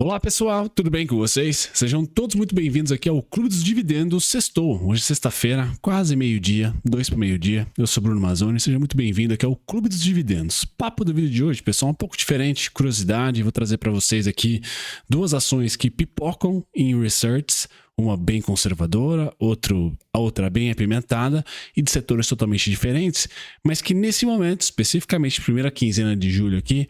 Olá pessoal, tudo bem com vocês? Sejam todos muito bem-vindos aqui ao Clube dos Dividendos Sextou. Hoje é sexta-feira, quase meio-dia, 2 para meio-dia. Eu sou Bruno Mazzoni, seja muito bem-vindo aqui ao Clube dos Dividendos. Papo do vídeo de hoje, pessoal, um pouco diferente, curiosidade. Vou trazer para vocês aqui duas ações que pipocam em research, uma bem conservadora, a outra bem apimentada e de setores totalmente diferentes, mas que nesse momento, especificamente primeira quinzena de julho aqui,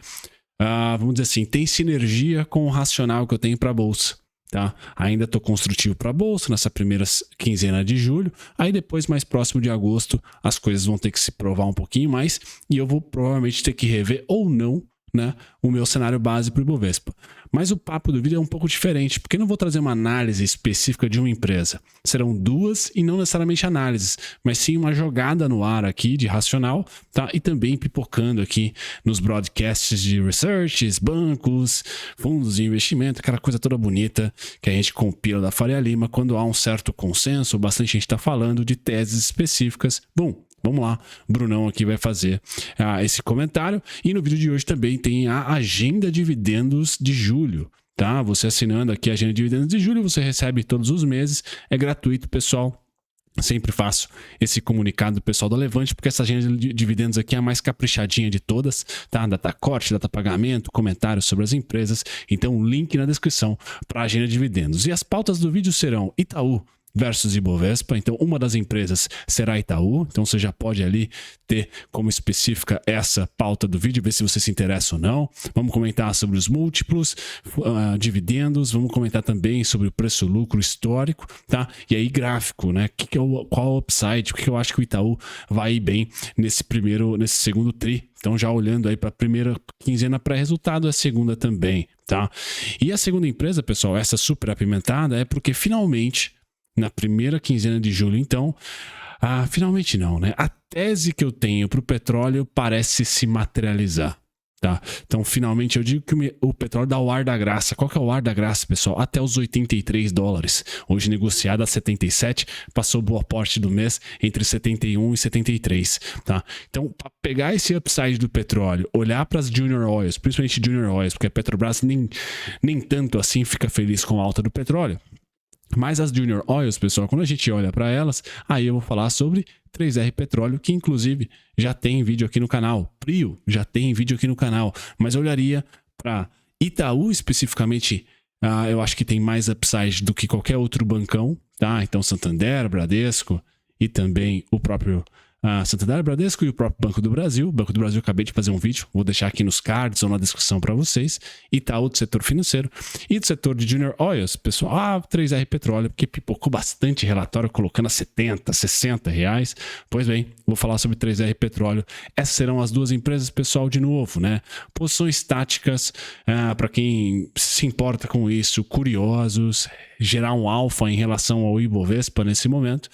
vamos dizer assim, tem sinergia com o racional que eu tenho para a bolsa, tá? Ainda estou construtivo para a bolsa nessa primeira quinzena de julho, aí depois, mais próximo de agosto, as coisas vão ter que se provar um pouquinho mais e eu vou provavelmente ter que rever ou não, né, o meu cenário base para o Ibovespa. Mas o papo do vídeo é um pouco diferente, porque eu não vou trazer uma análise específica de uma empresa. Serão duas e não necessariamente análises, mas sim uma jogada no ar aqui de racional, tá? E também pipocando aqui nos broadcasts de research, bancos, fundos de investimento, aquela coisa toda bonita que a gente compila da Faria Lima quando há um certo consenso, bastante gente está falando de teses específicas. Bom, vamos lá, Brunão aqui vai fazer esse comentário. E no vídeo de hoje também tem a agenda de dividendos de julho, tá? Você assinando aqui a agenda de dividendos de julho, você recebe todos os meses, é gratuito, pessoal. Sempre faço esse comunicado do pessoal da Levante, porque essa agenda de dividendos aqui é a mais caprichadinha de todas, tá? Data corte, data pagamento, comentários sobre as empresas. Então, link na descrição para a agenda de dividendos. E as pautas do vídeo serão Itaú versus Ibovespa, então uma das empresas será Itaú, então você já pode ali ter como específica essa pauta do vídeo, ver se você se interessa ou não. Vamos comentar sobre os múltiplos, dividendos, vamos comentar também sobre o preço-lucro histórico, tá? E aí gráfico, né? Qual o upside, o que eu acho que o Itaú vai ir bem nesse segundo tri. Então já olhando aí para a primeira quinzena pré-resultado, a segunda também, tá? E a segunda empresa, pessoal, essa super apimentada, é porque finalmente na primeira quinzena de julho, então, finalmente não, né? A tese que eu tenho para o petróleo parece se materializar, tá? Então, finalmente, eu digo que o petróleo dá o ar da graça. Qual que é o ar da graça, pessoal? Até os $83. Hoje negociado a 77, passou boa parte do mês entre 71 e 73, tá? Então, para pegar esse upside do petróleo, olhar para as Junior Oils, principalmente Junior Oils, porque a Petrobras nem tanto assim fica feliz com a alta do petróleo. Mas as Junior Oils, pessoal, quando a gente olha para elas, aí eu vou falar sobre 3R Petróleo, que inclusive já tem vídeo aqui no canal. Prio já tem vídeo aqui no canal. Mas eu olharia para Itaú especificamente, eu acho que tem mais upside do que qualquer outro bancão, tá? Então Santander, Bradesco e também o próprio Santander, Bradesco e o próprio Banco do Brasil. O Banco do Brasil, eu acabei de fazer um vídeo, vou deixar aqui nos cards ou na descrição para vocês. Itaú do setor financeiro e do setor de Junior Oils, pessoal, 3R Petróleo, porque pipocou bastante relatório colocando a 70, 60 reais. Pois bem, vou falar sobre 3R Petróleo. Essas serão as duas empresas, pessoal, de novo, né? Posições táticas, para quem se importa com isso, curiosos, gerar um alfa em relação ao Ibovespa nesse momento.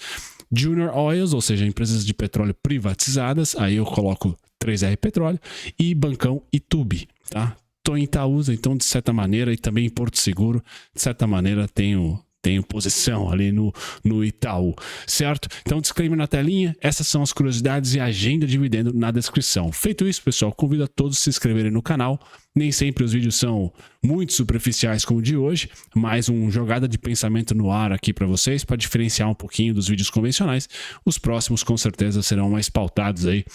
Junior Oils, ou seja, empresas de petróleo privatizadas, aí eu coloco 3R Petróleo, e Bancão Itubi, tá? Tô em Itaúsa, então de certa maneira, e também em Porto Seguro, de certa maneira tenho posição ali no Itaú, certo? Então, disclaimer na telinha, essas são as curiosidades e a agenda de dividendo na descrição. Feito isso, pessoal, convido a todos a se inscreverem no canal. Nem sempre os vídeos são muito superficiais como o de hoje, mas uma jogada de pensamento no ar aqui para vocês, para diferenciar um pouquinho dos vídeos convencionais. Os próximos, com certeza, serão mais pautados aí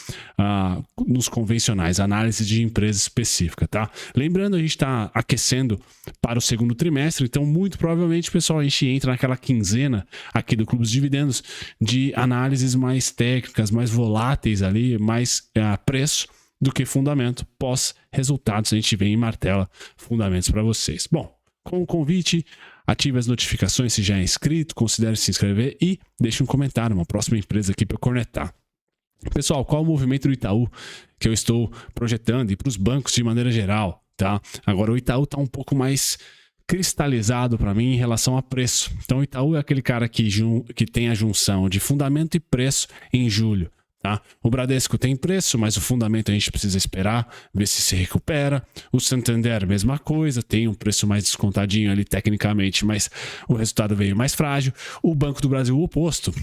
nos convencionais, análise de empresa específica, tá? Lembrando, a gente está aquecendo para o segundo trimestre, então muito provavelmente, pessoal, a gente entra naquela quinzena aqui do Clube dos Dividendos de análises mais técnicas, mais voláteis ali, mais preço do que fundamento. Pós-resultados, a gente vem e martela fundamentos para vocês. Bom, com o convite, ative as notificações se já é inscrito, considere se inscrever e deixe um comentário, uma próxima empresa aqui para eu cornetar. Pessoal, qual o movimento do Itaú que eu estou projetando e para os bancos de maneira geral, tá? Agora, o Itaú está um pouco mais cristalizado para mim em relação a preço. Então, o Itaú é aquele cara que tem a junção de fundamento e preço em julho. Tá? O Bradesco tem preço, mas o fundamento a gente precisa esperar, ver se recupera. O Santander, mesma coisa, tem um preço mais descontadinho ali tecnicamente, mas o resultado veio mais frágil. O Banco do Brasil, o oposto,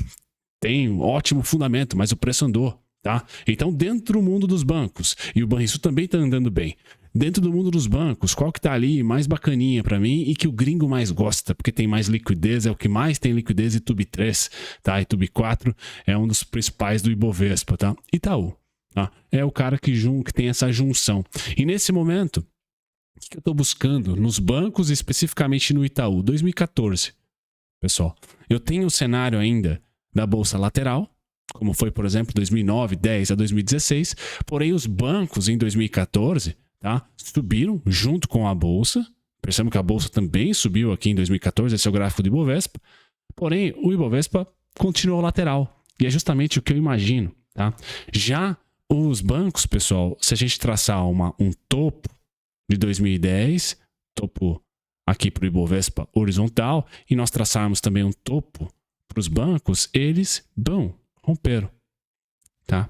tem um ótimo fundamento, mas o preço andou. Tá? Então, dentro do mundo dos bancos, e o Banrisul também está andando bem. dentro do mundo dos bancos, qual que tá ali mais bacaninha para mim e que o gringo mais gosta, porque tem mais liquidez, é o que mais tem liquidez, e Tube 3, tá? E Tube 4 é um dos principais do Ibovespa, tá? Itaú, tá? É o cara que tem essa junção. E nesse momento, o que eu tô buscando nos bancos, especificamente no Itaú? 2014, pessoal. Eu tenho o cenário ainda da bolsa lateral, como foi, por exemplo, 2009, 10 a 2016, porém os bancos em 2014, tá, subiram junto com a bolsa. Percebemos que a bolsa também subiu aqui em 2014, esse é o gráfico do Ibovespa, porém o Ibovespa continuou lateral, e é justamente o que eu imagino, tá? Já os bancos, pessoal, se a gente traçar um topo de 2010, topo aqui para o Ibovespa horizontal, e nós traçarmos também um topo para os bancos, eles romperam, tá?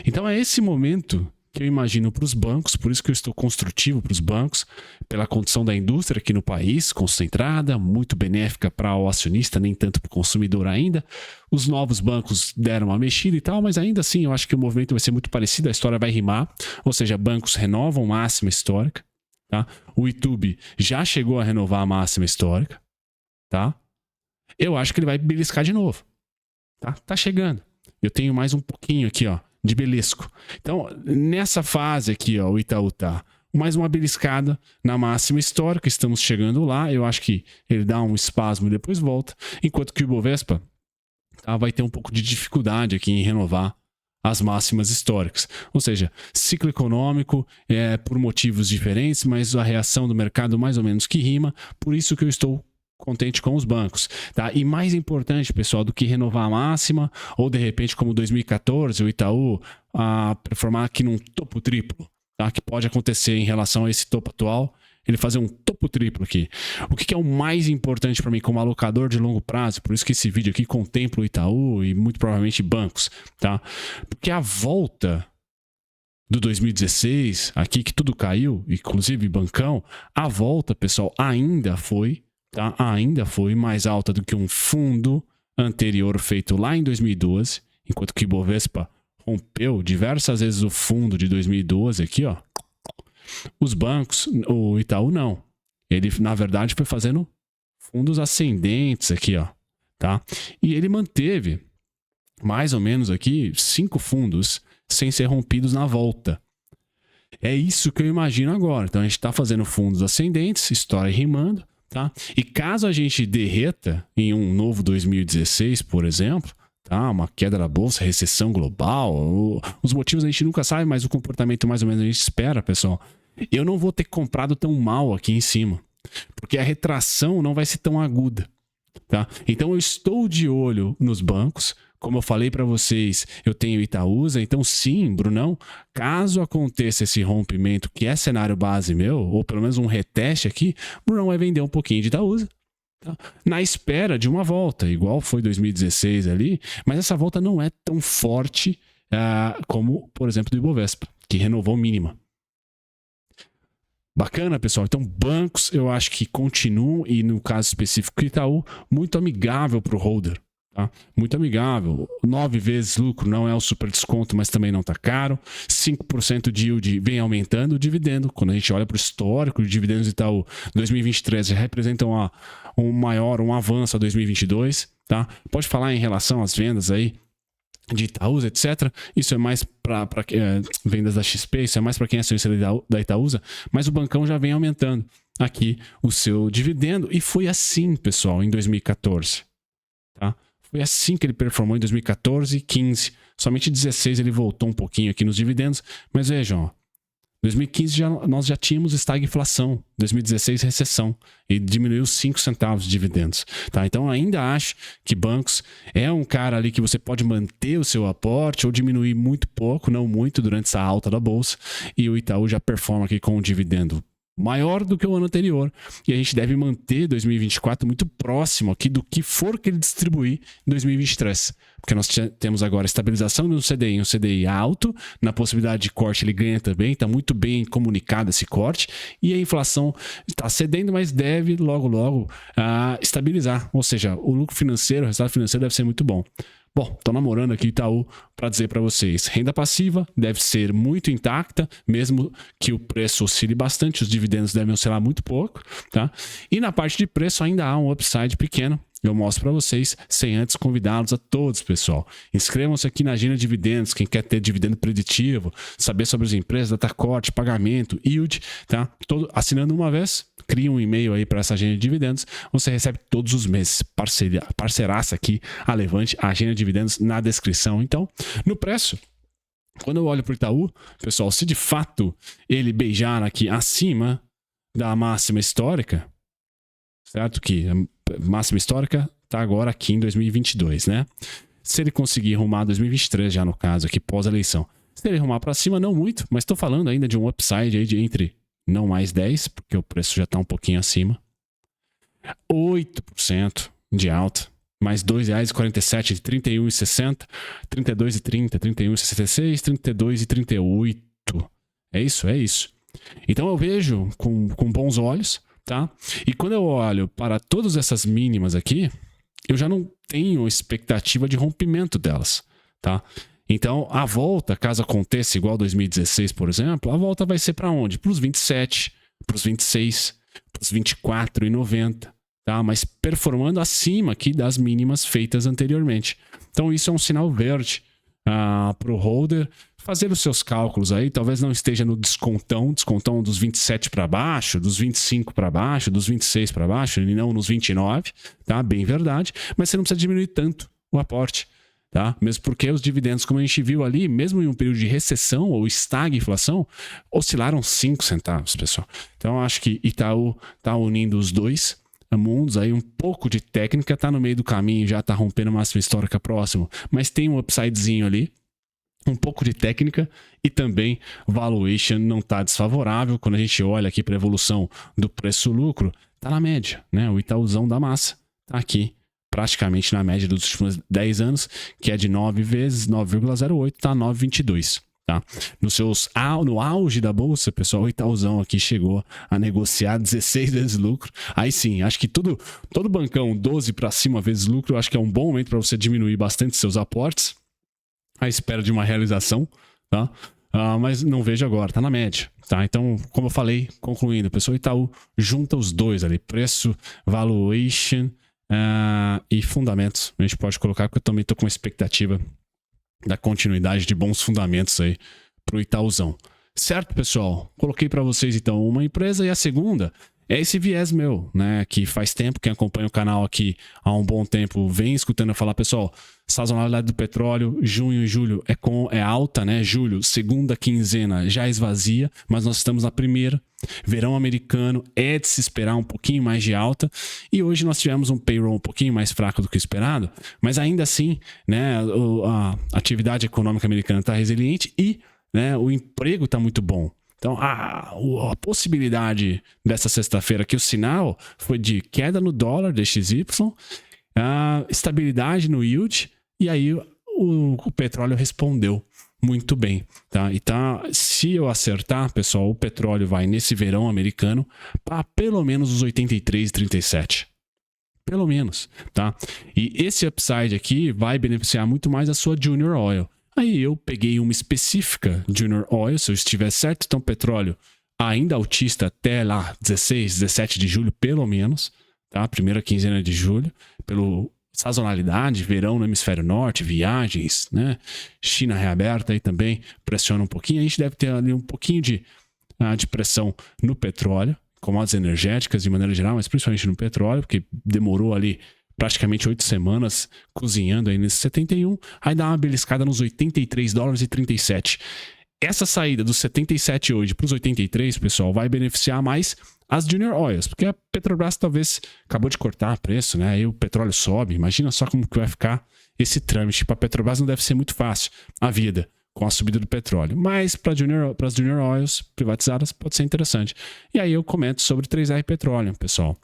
Então é esse momento que eu imagino para os bancos, por isso que eu estou construtivo para os bancos, pela condição da indústria aqui no país, concentrada, muito benéfica para o acionista, nem tanto para o consumidor ainda. Os novos bancos deram uma mexida e tal, mas ainda assim eu acho que o movimento vai ser muito parecido, a história vai rimar, ou seja, bancos renovam máxima histórica, tá? O YouTube já chegou a renovar a máxima histórica, tá? Eu acho que ele vai beliscar de novo, tá chegando. Eu tenho mais um pouquinho aqui, ó, de belisco. Então, nessa fase aqui, ó, o Itaú tá mais uma beliscada na máxima histórica, estamos chegando lá, eu acho que ele dá um espasmo e depois volta, enquanto que o Ibovespa vai ter um pouco de dificuldade aqui em renovar as máximas históricas. Ou seja, ciclo econômico por motivos diferentes, mas a reação do mercado mais ou menos que rima, por isso que eu estou contente com os bancos, tá? E mais importante, pessoal, do que renovar a máxima, ou de repente, como 2014, o Itaú performar aqui num topo triplo, tá? Que pode acontecer em relação a esse topo atual, ele fazer um topo triplo aqui. O que é o mais importante para mim como alocador de longo prazo? Por isso que esse vídeo aqui contempla o Itaú e muito provavelmente bancos, tá? Porque a volta do 2016, aqui que tudo caiu, inclusive bancão, a volta, pessoal, ainda foi mais alta do que um fundo anterior feito lá em 2012, enquanto que o Ibovespa rompeu diversas vezes o fundo de 2012 aqui, ó. Os bancos, o Itaú não. Ele, na verdade, foi fazendo fundos ascendentes aqui, ó, tá? E ele manteve mais ou menos aqui 5 fundos sem ser rompidos na volta. É isso que eu imagino agora. Então a gente está fazendo fundos ascendentes, história rimando, tá? E caso a gente derreta em um novo 2016, por exemplo, tá? Uma queda da bolsa, recessão global, os motivos a gente nunca sabe, mas o comportamento mais ou menos a gente espera, pessoal. Eu não vou ter comprado tão mal aqui em cima, porque a retração não vai ser tão aguda, tá? Então eu estou de olho nos bancos. Como eu falei para vocês, eu tenho Itaúsa, então sim, Brunão, caso aconteça esse rompimento, que é cenário base meu, ou pelo menos um reteste aqui, Brunão vai vender um pouquinho de Itaúsa, tá? Na espera de uma volta, igual foi 2016 ali, mas essa volta não é tão forte como, por exemplo, do Ibovespa, que renovou mínima. Bacana, pessoal. Então, bancos eu acho que continuam, e no caso específico Itaú, muito amigável para o holder. Tá? Muito amigável. 9 vezes lucro não é um super desconto, mas também não está caro. 5% de yield vem aumentando. O dividendo, quando a gente olha para o histórico de dividendos Itaú 2023, já representam um avanço a 2022. Tá? Pode falar em relação às vendas aí de Itaúsa, etc. Isso é mais para vendas da XP, isso é mais para quem é acionista da Itaúsa, mas o bancão já vem aumentando aqui o seu dividendo, e foi assim, pessoal, em 2014. Tá? Foi assim que ele performou em 2014 e 15. Somente 16 ele voltou um pouquinho aqui nos dividendos. Mas vejam, ó, 2015 nós já tínhamos estagflação. 2016 recessão. E diminuiu 5 centavos de dividendos. Tá? Então ainda acho que bancos é um cara ali que você pode manter o seu aporte ou diminuir muito pouco, não muito, durante essa alta da bolsa. E o Itaú já performa aqui com um dividendo maior do que o ano anterior, e a gente deve manter 2024 muito próximo aqui do que for que ele distribuir em 2023, porque nós temos agora a estabilização do CDI, um CDI alto, na possibilidade de corte ele ganha também, está muito bem comunicado esse corte, e a inflação está cedendo, mas deve logo estabilizar, ou seja, o lucro financeiro, o resultado financeiro deve ser muito bom. Bom, tô namorando aqui Itaú para dizer para vocês, renda passiva deve ser muito intacta, mesmo que o preço oscile bastante, os dividendos devem oscilar muito pouco, tá? E na parte de preço ainda há um upside pequeno. Eu mostro para vocês, sem antes convidá-los a todos, pessoal. Inscrevam-se aqui na Agenda Dividendos, quem quer ter dividendo preditivo, saber sobre as empresas, data corte, pagamento, yield, tá? Assinando uma vez, cria um e-mail aí para essa Agenda de Dividendos, você recebe todos os meses. Parceiraça aqui, a Levante, a Agenda de Dividendos na descrição. Então, no preço, quando eu olho para o Itaú, pessoal, se de fato ele beijar aqui acima da máxima histórica, certo? Que a máxima histórica está agora aqui em 2022, né? Se ele conseguir arrumar 2023 já no caso aqui, pós-eleição. Se ele arrumar para cima, não muito, mas estou falando ainda de um upside aí de entre não mais 10, porque o preço já está um pouquinho acima. 8% de alta, mais R$ 2,47 de 31,60, 32,30, 31,66, 32,38. É isso, é isso. Então eu vejo com bons olhos, tá? E quando eu olho para todas essas mínimas aqui, eu já não tenho expectativa de rompimento delas, tá? Então, a volta, caso aconteça igual 2016, por exemplo, a volta vai ser para onde? Para os 27, para os 26, para os 24,90, tá? Mas performando acima aqui das mínimas feitas anteriormente. Então, isso é um sinal verde para o holder fazer os seus cálculos aí. Talvez não esteja no descontão dos 27 para baixo, dos 25 para baixo, dos 26 para baixo, e não nos 29, tá? Bem verdade, mas você não precisa diminuir tanto o aporte, tá? Mesmo porque os dividendos, como a gente viu ali, mesmo em um período de recessão ou estagflação, oscilaram 5 centavos, pessoal. Então, acho que Itaú tá unindo os dois mundos aí, um pouco de técnica, tá no meio do caminho, já tá rompendo a máxima histórica próximo, mas tem um upsidezinho ali, um pouco de técnica e também valuation não tá desfavorável. Quando a gente olha aqui para a evolução do preço-lucro, tá na média, né? O Itaúzão da massa tá aqui praticamente na média dos últimos 10 anos, que é de 9 vezes 9,08, tá 9,22. Tá? No auge da bolsa, pessoal, o Itaúzão aqui chegou a negociar 16 vezes lucro. Aí sim, acho que todo bancão 12 para cima vezes lucro, acho que é um bom momento para você diminuir bastante seus aportes à espera de uma realização, tá? Mas não vejo agora, tá na média, tá? Então, como eu falei, concluindo, pessoal, Itaú junta os dois ali, preço, valuation e fundamentos. A gente pode colocar, porque eu também tô com uma expectativa da continuidade de bons fundamentos aí pro Itaúzão. Certo, pessoal? Coloquei para vocês, então, uma empresa, e a segunda é esse viés meu, né? Que faz tempo, quem acompanha o canal aqui há um bom tempo vem escutando eu falar, pessoal, sazonalidade do petróleo, junho e julho é alta, né? Julho, segunda quinzena já esvazia, mas nós estamos na primeira. Verão americano é de se esperar um pouquinho mais de alta, e hoje nós tivemos um payroll um pouquinho mais fraco do que o esperado, mas ainda assim, né, a atividade econômica americana está resiliente e, né, o emprego está muito bom. Então, a possibilidade dessa sexta-feira aqui, o sinal foi de queda no dólar DXY, estabilidade no yield, e aí o petróleo respondeu muito bem, tá? E se eu acertar, pessoal, o petróleo vai nesse verão americano para pelo menos os 83,37. Pelo menos, tá? E esse upside aqui vai beneficiar muito mais a sua Junior Oil. Aí eu peguei uma específica Junior Oil, se eu estiver certo, então petróleo ainda altista até lá 16, 17 de julho, pelo menos, tá? Primeira quinzena de julho, pelo sazonalidade, verão no hemisfério norte, viagens, né? China reaberta aí também pressiona um pouquinho. A gente deve ter ali um pouquinho de pressão no petróleo, commodities energéticas de maneira geral, mas principalmente no petróleo, porque demorou ali praticamente 8 semanas cozinhando aí nesse 71, aí dá uma beliscada nos 83 dólares e 37. Essa saída dos 77 hoje para os 83, pessoal, vai beneficiar mais as Junior Oils, porque a Petrobras talvez acabou de cortar preço, né? Aí o petróleo sobe, imagina só como que vai ficar esse trâmite. Para a Petrobras não deve ser muito fácil a vida com a subida do petróleo, mas para as Junior Oils privatizadas pode ser interessante. E aí eu comento sobre 3R Petroleum, pessoal.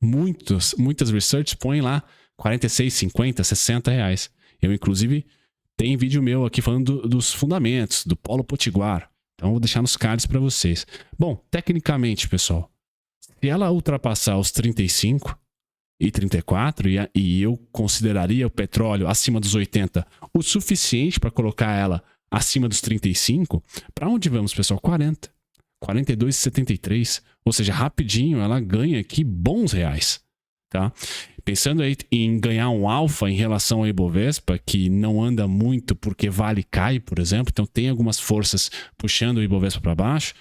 Muitas research põem lá 46, 50, 60 reais. Eu, inclusive, tem vídeo meu aqui falando dos fundamentos, do Polo Potiguar. Então, vou deixar nos cards para vocês. Bom, tecnicamente, pessoal, se ela ultrapassar os 35, 1,34 e eu consideraria o petróleo acima dos 80 o suficiente para colocar ela acima dos 35, para onde vamos, pessoal? 40. 42,73. Ou seja, rapidinho ela ganha aqui bons reais. Tá? Pensando aí em ganhar um alfa em relação ao Ibovespa, que não anda muito porque Vale cai, por exemplo, então tem algumas forças puxando o Ibovespa para baixo,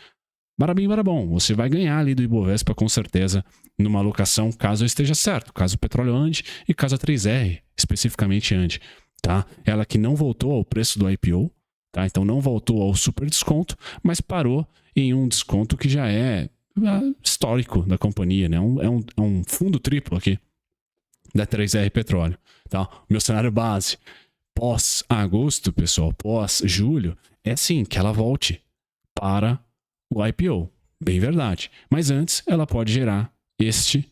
barabim, barabom, você vai ganhar ali do Ibovespa com certeza numa alocação, caso eu esteja certo, caso o petróleo ande e caso a 3R especificamente ande. Tá? Ela que não voltou ao preço do IPO, tá? Então não voltou ao super desconto, mas parou em um desconto que já é histórico da companhia, né? É um fundo triplo aqui da 3R Petróleo, tá? Meu cenário base pós-agosto, pessoal, pós-julho, é sim que ela volte para o IPO, bem verdade. Mas antes, ela pode gerar este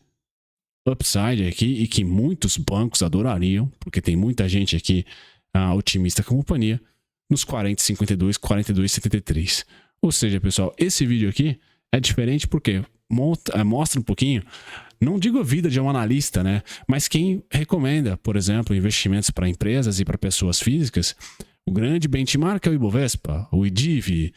upside aqui e que muitos bancos adorariam, porque tem muita gente aqui otimista com a companhia, nos 40,52, 42,73. Ou seja, pessoal, esse vídeo aqui é diferente porque mostra um pouquinho, não digo a vida de um analista, né? Mas quem recomenda, por exemplo, investimentos para empresas e para pessoas físicas, o grande benchmark é o Ibovespa, o IDIV,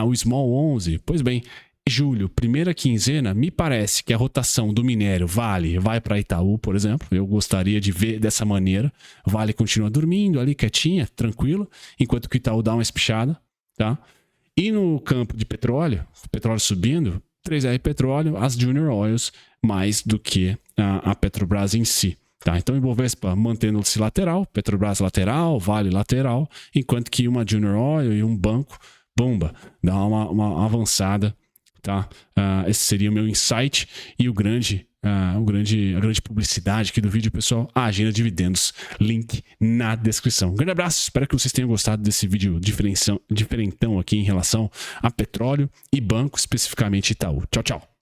o Small 11. Pois bem, julho, primeira quinzena, me parece que a rotação do minério Vale vai para Itaú, por exemplo. Eu gostaria de ver dessa maneira. Vale continua dormindo ali quietinha, tranquilo, enquanto que o Itaú dá uma espichada, tá? E no campo de petróleo, petróleo subindo, 3R Petróleo, as Junior Oils, mais do que a Petrobras em si. Tá? Então, o Ibovespa mantendo-se lateral, Petrobras lateral, Vale lateral, enquanto que uma Junior Oil e um banco, bomba, dá uma avançada. Tá? Esse seria o meu insight e a grande publicidade aqui do vídeo, pessoal, a agenda de dividendos, link na descrição. Um grande abraço, espero que vocês tenham gostado desse vídeo diferentão aqui em relação a petróleo e banco, especificamente Itaú. Tchau, tchau.